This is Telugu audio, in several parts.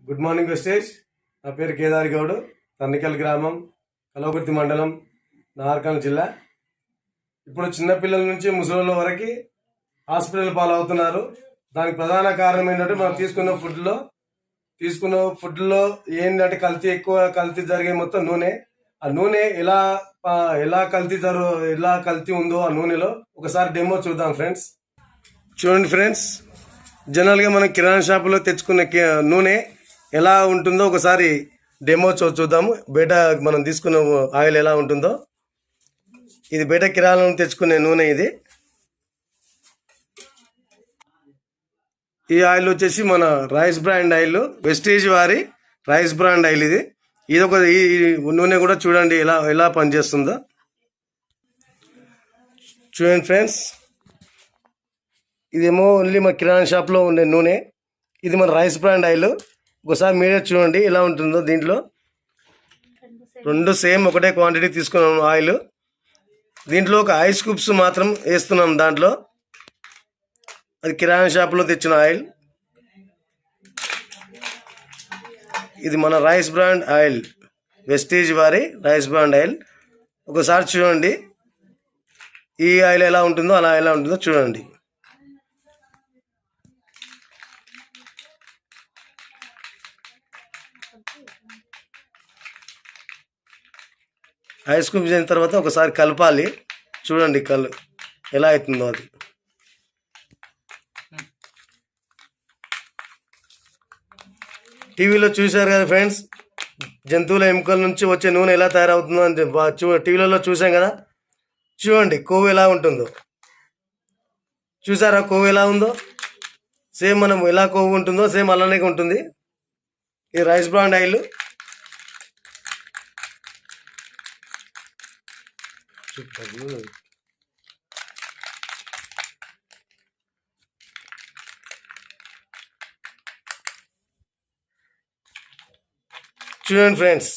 Good morning wastage. నా పేరు కేదారి గౌడ్, తన్నికల్ గ్రామం, కలవకుర్తి మండలం, నార్కల్ జిల్లా. ఇప్పుడు చిన్నపిల్లల నుంచి ముసలి వరకు హాస్పిటల్ పాలవుతున్నారు. దానికి ప్రధాన కారణం ఏంటంటే మనం తీసుకున్న ఫుడ్లో ఏంటంటే కల్తీ జరిగే మొత్తం నూనె. ఆ నూనె ఎలా కల్తీ ఉందో ఆ నూనెలో ఒకసారి డెమో చూద్దాం ఫ్రెండ్స్. చూడండి ఫ్రెండ్స్, జనరల్గా మనం కిరాణా షాపులో తెచ్చుకున్న నూనె ఎలా ఉంటుందో ఒకసారి డెమో చూద్దాము. బయట మనం తీసుకున్న ఆయిల్ ఎలా ఉంటుందో. ఇది బయట కిరాణాలను తెచ్చుకునే నూనె. ఈ ఆయిల్ వచ్చేసి మన రైస్ బ్రాండ్ ఆయిల్, వెస్టేజ్ వారి రైస్ బ్రాండ్ ఆయిల్. ఇది ఒక ఈ నూనె కూడా చూడండి ఎలా పనిచేస్తుందో. చూడండి ఫ్రెండ్స్, ఇదేమో ఓన్లీ మన కిరాణా షాప్లో ఉండే నూనె. ఇది మన రైస్ బ్రాండ్ ఆయిల్. ఒకసారి మీరే చూడండి ఎలా ఉంటుందో. దీంట్లో రెండు సేమ్ ఒకటే క్వాంటిటీ తీసుకున్నాం ఆయిల్. దీంట్లో ఒక ఐస్ క్యూబ్స్ మాత్రం వేస్తున్నాం దాంట్లో. అది కిరాణా షాప్లో తెచ్చిన ఆయిల్. ఇది మన రైస్ బ్రాండ్ ఆయిల్, వెస్టేజ్ వారి రైస్ బ్రాండ్ ఆయిల్. ఒకసారి చూడండి ఈ ఆయిల్ ఎలా ఉంటుందో ఎలా ఉంటుందో చూడండి. ఐస్ క్యూబ్స్ అయిన తర్వాత ఒకసారి కలపాలి. చూడండి ఎలా అవుతుందో అది. టీవీలో చూశారు కదా ఫ్రెండ్స్, జంతువుల ఎముకల నుంచి వచ్చే నూనె ఎలా తయారవుతుందో అని టీవీలలో చూసాం కదా. చూడండి కొవ్వు ఎలా ఉంటుందో. చూసారా కొవ్వు ఎలా ఉందో? సేమ్ మనం ఎలా కొవ్వు ఉంటుందో సేమ్ అలానే ఉంటుంది ఈ రైస్ బ్రాండ్ ఆయిల్. చూడండి ఫ్రెండ్స్,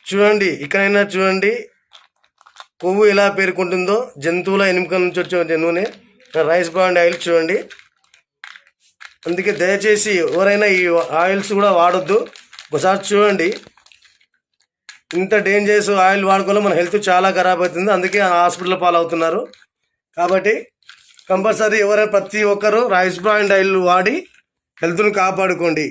చూడండి ఇక్కడైనా చూడండి కొవ్వు ఎలా పేరుకుంటుందో. జంతువుల ఎముకల నుంచి వచ్చే నూనె రైస్ బ్రాండ్ ఆయిల్ చూడండి. అందుకే దయచేసి ఎవరైనా ఈ ఆయిల్స్ కూడా వాడొద్దు. ఒకసారి చూడండి, ఇంత డేంజరస్ ఆయిల్ వాడుకోవడం మన హెల్త్ చాలా ఖరాబ్ అవుతుంది. అందుకే హాస్పిటల్ పాలవుతున్నారు. కాబట్టి కంపల్సరీ ప్రతి ఒక్కరూ రైస్ బ్రాండ్ ఆయిల్ వాడి హెల్త్ను కాపాడుకోండి.